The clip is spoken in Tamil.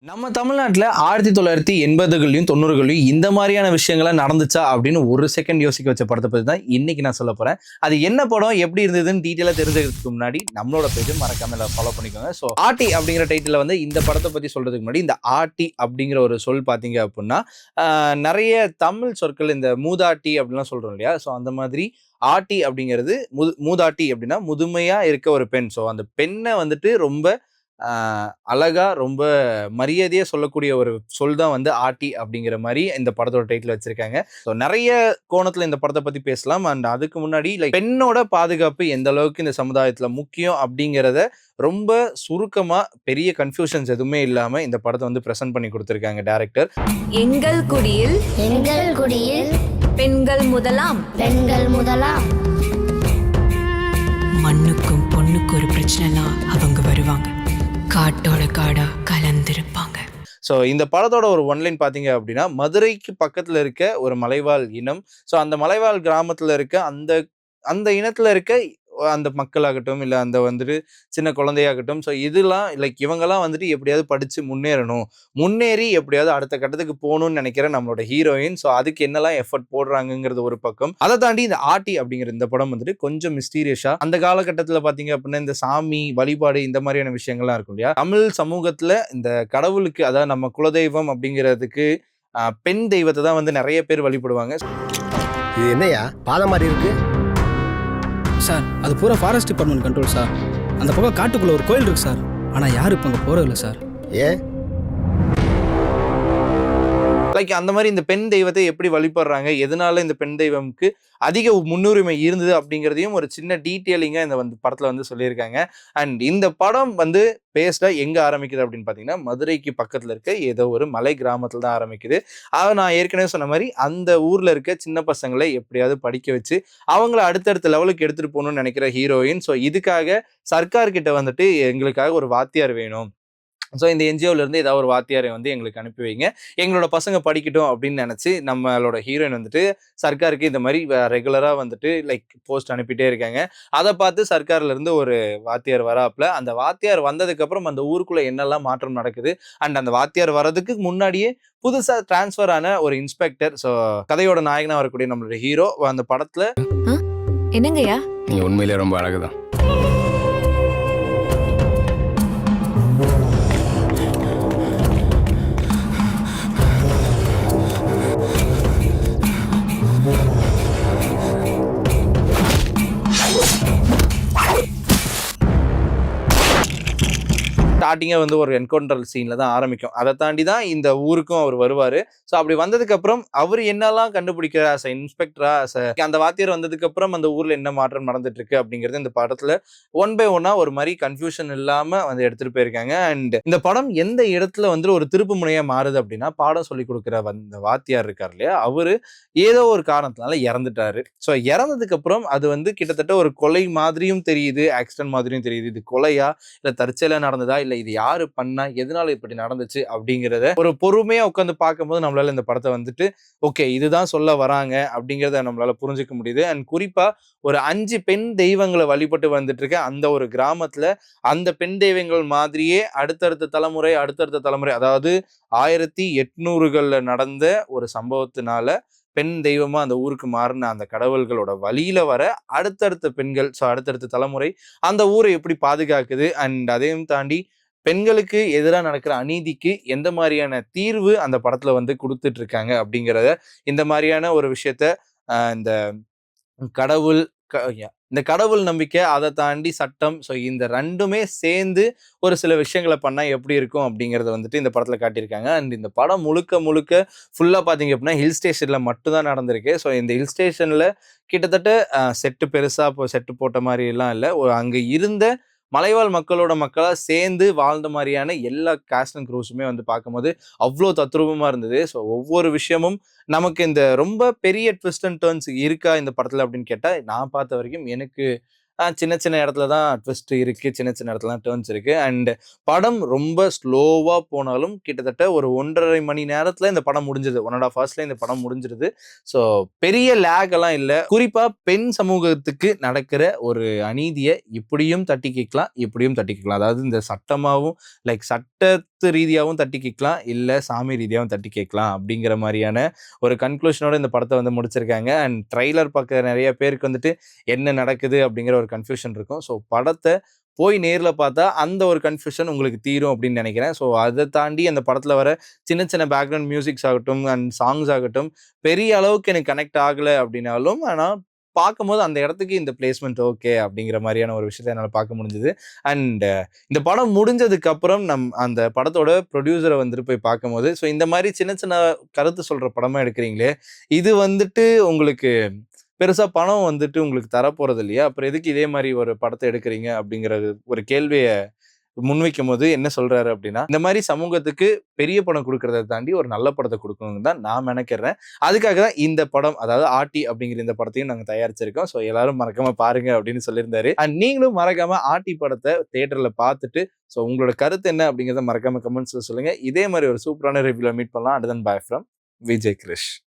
நம்ம தமிழ்நாட்டுல 1980கள்லயும் 90கள்லயும் இந்த மாதிரியான விஷயங்கள்லாம் நடந்துச்சா அப்படின்னு ஒரு செகண்ட் யோசிக்க வச்ச படத்தை பத்தி தான் இன்னைக்கு நான் சொல்ல போறேன். அது என்ன படம், எப்படி இருந்ததுன்னு டீட்டெயிலா தெரிஞ்சுக்கிறதுக்கு முன்னாடி நம்மளோட பேஜை மறக்காம ஃபாலோ பண்ணிக்கோங்க. ஸோ ஆர்டி அப்படிங்கிற டைட்டில் வந்து இந்த படத்தை பத்தி சொல்றதுக்கு முன்னாடி இந்த ஆர்டி அப்படிங்கிற ஒரு சொல் பார்த்தீங்க அப்படின்னா நிறைய தமிழ் சொற்கள் இந்த மூதாட்டி அப்படின்லாம் சொல்றோம் இல்லையா? ஸோ அந்த மாதிரி ஆட்டி அப்படிங்கிறது மூதாட்டி அப்படின்னா முதுமையா இருக்க ஒரு பெண். ஸோ அந்த பெண்ணை வந்துட்டு ரொம்ப அழகா ரொம்ப மரியாதையா சொல்லக்கூடிய ஒரு சொல் தான் வந்து ஆட்டி அப்படிங்கிற மாதிரி இந்த படத்தோட டைட்டில் வச்சிருக்காங்க. ஸோ நிறைய கோணத்துல இந்த படத்தை பத்தி பேசலாம். அண்ட் அதுக்கு முன்னாடி லைக் பெண்ணோட பாதுகாப்பு எந்த அளவுக்கு இந்த சமுதாயத்துல முக்கியம் அப்படிங்கிறத ரொம்ப சுருக்கமா பெரிய கன்ஃபியூஷன்ஸ் எதுவுமே இல்லாம இந்த படத்தை வந்து பிரசன்ட் பண்ணி கொடுத்திருக்காங்க டைரக்டர். எங்கள் குடியில் பெண்கள் முதலாம் மண்ணுக்கும் பொண்ணுக்கும் ஒரு பிரச்சனைனா அவங்க வருவாங்க, காட்டோட காடா கலந்திருப்பாங்க. ஸோ இந்த படத்தோட ஒரு ஒன்லைன் பார்த்தீங்க அப்படின்னா, மதுரைக்கு பக்கத்துல இருக்க ஒரு மலைவாழ் இனம். ஸோ அந்த மலைவாழ் கிராமத்துல இருக்க அந்த அந்த இனத்துல இருக்க அந்த மக்களாகட்டும், இல்லை அந்த வந்துட்டு சின்ன குழந்தையாகட்டும், ஸோ இதெல்லாம் லைக் இவங்கெல்லாம் வந்துட்டு எப்படியாவது படிச்சு முன்னேறணும், முன்னேறி எப்படியாவது அடுத்த கட்டத்துக்கு போகணும்னு நினைக்கிற நம்மளோட ஹீரோயின். ஸோ அதுக்கு என்னெல்லாம் எஃபர்ட் போடுறாங்கிறது ஒரு பக்கம். அதை தாண்டி இந்த ஆர்டி அப்படிங்கிற இந்த படம் வந்துட்டு கொஞ்சம் மிஸ்டீரியஸா அந்த காலகட்டத்தில் பார்த்தீங்க அப்படின்னா இந்த சாமி வழிபாடு இந்த மாதிரியான விஷயங்கள்லாம் இருக்கும் இல்லையா? தமிழ் சமூகத்துல இந்த கடவுளுக்கு, அதாவது நம்ம குலதெய்வம் அப்படிங்கிறதுக்கு பெண் தெய்வத்தை தான் வந்து நிறைய பேர் வழிபடுவாங்க. இது என்னையா பாலம் மாதிரி இருக்கு சார்? அது பூரா ஃபாரஸ்ட் டிபார்ட்மெண்ட் கண்ட்ரோல் சார். அந்த பக்கம் காட்டுக்குள்ள ஒரு கோயில் இருக்கு சார், ஆனால் யாரும் இப்போ அங்கே போகிறதில்ல சார். ஏன் லைக் அந்த மாதிரி இந்த பெண் தெய்வத்தை எப்படி வழிபடுறாங்க, எதனால இந்த பெண் தெய்வம்க்கு அதிக முன்னுரிமை இருந்தது அப்படிங்கிறதையும் ஒரு சின்ன டீட்டெயிலிங்காக இந்த வந்து படத்தில் வந்து சொல்லியிருக்காங்க. அண்ட் இந்த படம் வந்து பேஸ்டாக எங்கே ஆரம்பிக்குது அப்படின்னு பார்த்தீங்கன்னா, மதுரைக்கு பக்கத்தில் இருக்க ஏதோ ஒரு மலை கிராமத்தில் தான் ஆரம்பிக்குது. அதை நான் ஏற்கனவே சொன்ன மாதிரி அந்த ஊரில் இருக்க சின்ன பசங்களை எப்படியாவது படிக்க வச்சு அவங்கள அடுத்தடுத்த லெவலுக்கு எடுத்துகிட்டு போகணும்னு நினைக்கிற ஹீரோயின். ஸோ இதுக்காக சர்க்கார்கிட்ட வந்துட்டு எங்களுக்காக ஒரு வாத்தியார் வேணும், ஸோ இந்த என்ஜிஓலேருந்து ஏதாவது ஒரு வாத்தியாரை வந்து எங்களுக்கு அனுப்பி வைங்க, எங்களோட பசங்க படிக்கட்டும் அப்படின்னு நினச்சி நம்மளோட ஹீரோயின் வந்துட்டு சர்க்காருக்கு இந்த மாதிரி ரெகுலராக வந்துட்டு லைக் போஸ்ட் அனுப்பிட்டே இருக்காங்க. அதை பார்த்து சர்க்கார்லேருந்து ஒரு வாத்தியார் வராப்புல. அந்த வாத்தியார் வந்ததுக்கப்புறம் அந்த ஊருக்குள்ளே என்னெல்லாம் மாற்றம் நடக்குது, அண்ட் அந்த வாத்தியார் வர்றதுக்கு முன்னாடியே புதுசாக டிரான்ஸ்ஃபர் ஆன ஒரு இன்ஸ்பெக்டர். ஸோ கதையோட நாயகனாக வரக்கூடிய நம்மளோட ஹீரோ அந்த படத்தில் என்னங்கய்யா? நீங்க உண்மையிலே ரொம்ப அழகுதான். ஸ்டார்டிங்காக வந்து ஒரு என்கவுண்டர் சீனில் தான் ஆரம்பிக்கும். அதை தாண்டி தான் இந்த ஊருக்கும் அவர் வருவார். ஸோ அப்படி வந்ததுக்கப்புறம் அவர் என்னெல்லாம் கண்டுபிடிக்கிறார் ஆஸ் அ இன்ஸ்பெக்டரா, அந்த வாத்தியார் வந்ததுக்கப்புறம் அந்த ஊரில் என்ன மாற்றம் நடந்துட்டு இருக்கு அப்படிங்கிறது இந்த படத்தில் ஒன் பை ஒன்னாக ஒரு மாதிரி கன்ஃபியூஷன் இல்லாமல் வந்து எடுத்துகிட்டு போயிருக்காங்க. அண்ட் இந்த படம் எந்த இடத்துல வந்து ஒரு திருப்பு முனையாக மாறுது அப்படின்னா, பாடம் சொல்லி கொடுக்குற அந்த வாத்தியார் இருக்கார் இல்லையா, அவர் ஏதோ ஒரு காரணத்தினால இறந்துட்டாரு. ஸோ இறந்ததுக்கப்புறம் அது வந்து கிட்டத்தட்ட ஒரு கொலை மாதிரியும் தெரியுது, ஆக்சிடென்ட் மாதிரியும் தெரியுது. இது கொலையா இல்லை தற்செயலாக நடந்ததா, இல்லை இது யாரு பண்ணா, எதனால இப்படி நடந்துச்சு அப்படிங்கிறத ஒரு பொறுமையா உட்காந்து பார்க்கும்போது நம்மளால இந்த படத்தை வந்துட்டு ஓகே இதுதான் சொல்ல வராங்க அப்படிங்கிறத நம்மளால புரிஞ்சுக்க முடியுது. அண்ட் குறிப்பா ஒரு 5 பெண் தெய்வங்களை வழிபட்டு வந்துட்டு இருக்க அந்த ஒரு கிராமத்துல அந்த பெண் தெய்வங்கள் மாதிரியே அடுத்தடுத்த தலைமுறை அதாவது 1800கள்ல நடந்த ஒரு சம்பவத்தினால பெண் தெய்வமா அந்த ஊருக்கு மாறின அந்த கடவுள்களோட வழியில வர அடுத்தடுத்த பெண்கள், ஸோ அடுத்தடுத்த தலைமுறை அந்த ஊரை எப்படி பாதுகாக்குது, அண்ட் அதையும் தாண்டி பெண்களுக்கு எதிராக நடக்கிற அநீதிக்கு எந்த மாதிரியான தீர்வு அந்த படத்துல வந்து கொடுத்துட்டு இருக்காங்க அப்படிங்கிறத, இந்த மாதிரியான ஒரு விஷயத்த இந்த கடவுள் இந்த கடவுள் நம்பிக்கை, அதை தாண்டி சட்டம், ஸோ இந்த ரெண்டுமே சேர்ந்து ஒரு சில விஷயங்களை பண்ணா எப்படி இருக்கும் அப்படிங்கிறத வந்துட்டு இந்த படத்துல காட்டியிருக்காங்க. அண்ட் இந்த படம் முழுக்க முழுக்க ஃபுல்லா பாத்தீங்க அப்படின்னா ஹில் ஸ்டேஷன்ல மட்டும்தான் நடந்திருக்கு. ஸோ இந்த ஹில் ஸ்டேஷன்ல கிட்டத்தட்ட செட்டு பெருசா செட்டு போட்ட மாதிரி எல்லாம் இல்லை, அங்க இருந்த மலைவாழ் மக்களா சேர்ந்து வாழ்ந்த மாதிரியான எல்லா காஸ்ட் அண்ட் க்ரூஸுமே வந்து பார்க்கும்போது அவ்வளோ தத்ரூபமா இருந்தது. ஸோ ஒவ்வொரு விஷயமும் நமக்கு இந்த ரொம்ப பெரிய ட்விஸ்ட் அண்ட் டர்ன்ஸ் இருக்கா இந்த படத்துல அப்படின்னு கேட்டா, நான் பார்த்த வரைக்கும் எனக்கு சின்ன சின்ன இடத்துல தான் ட்விஸ்ட் இருக்கு, சின்ன சின்ன இடத்துல தான் டேர்ன்ஸ் இருக்கு. அண்ட் படம் ரொம்ப ஸ்லோவா போனாலும் கிட்டத்தட்ட ஒரு 1.5 மணி நேரத்துல இந்த படம் முடிஞ்சது. 1.5 ஹவர்ஸ்ல இந்த படம் முடிஞ்சிருது. ஸோ பெரிய லேக் எல்லாம் இல்ல. குறிப்பா பெண் சமூகத்துக்கு நடக்கிற ஒரு அநீதியை இப்படியும் தட்டி கேட்கலாம், இப்படியும் தட்டி கேட்கலாம். அதாவது இந்த சட்டமாவும் சட்டத்து ரீதியாகவும் தட்டி கேட்கலாம், இல்ல சாமி ரீதியாகவும் தட்டி கேட்கலாம் அப்படிங்கிற மாதிரியான ஒரு கன்க்ளூஷனோட இந்த படத்தை வந்து முடிச்சிருக்காங்க. அண்ட் ட்ரைலர் பார்க்க நிறைய பேருக்கு வந்துட்டு என்ன நடக்குது அப்படிங்கிற ஒரு கன்ஃபியூஷன் இருக்கும். ஸோ படத்தை போய் நேரில் பார்த்தா அந்த ஒரு கன்ஃபியூஷன் உங்களுக்கு தீரும் அப்படின்னு நினைக்கிறேன். ஸோ அதை தாண்டி அந்த படத்தில் வர சின்ன சின்ன பேக்ரவுண்ட் மியூசிக்ஸ் ஆகட்டும் அண்ட் சாங்ஸ் ஆகட்டும் பெரிய அளவுக்கு எனக்கு கனெக்ட் ஆகலை அப்படின்னாலும், ஆனால் பார்க்கும்போது அந்த இடத்துக்கு இந்த பிளேஸ்மெண்ட் ஓகே அப்படிங்கிற மாதிரியான ஒரு விஷயத்தை என்னால் பார்க்க முடிஞ்சுது. அண்ட் இந்த படம் முடிஞ்சதுக்கு அப்புறம் அந்த படத்தோட ப்ரொடியூசரை வந்துட்டு போய் பார்க்கும்போது, ஸோ இந்த மாதிரி சின்ன சின்ன கருத்து சொல்கிற படமாக எடுக்கிறீங்களே, இது வந்துட்டு உங்களுக்கு பெருசா பணம் வந்துட்டு உங்களுக்கு தரப்போறது இல்லையா? அப்புறம் எதுக்கு இதே மாதிரி ஒரு படத்தை எடுக்கிறீங்க அப்படிங்கிற ஒரு கேள்விய முன்வைக்கும் போது என்ன சொல்றாரு அப்படின்னா, இந்த மாதிரி சமூகத்துக்கு பெரிய படம் கொடுக்கறத தாண்டி ஒரு நல்ல படத்தை கொடுக்கணும்னு தான் நான் நினைக்கிறேன். அதுக்காக தான் இந்த படம், அதாவது ஆட்டி அப்படிங்கிற இந்த படத்தையும் நாங்க தயாரிச்சிருக்கோம். ஸோ எல்லாரும் மறக்காம பாருங்க அப்படின்னு சொல்லியிருந்தாரு. அண்ட் நீங்களும் மறக்காம ஆட்டி படத்தை தியேட்டர்ல பார்த்துட்டு, ஸோ உங்களோட கருத்து என்ன அப்படிங்கிறத மறக்காம கமெண்ட்ஸ்ல சொல்லுங்க. இதே மாதிரி ஒரு சூப்பரான ரிவ்யூல மீட் பண்ணலாம். And then bye from Vijay Girish.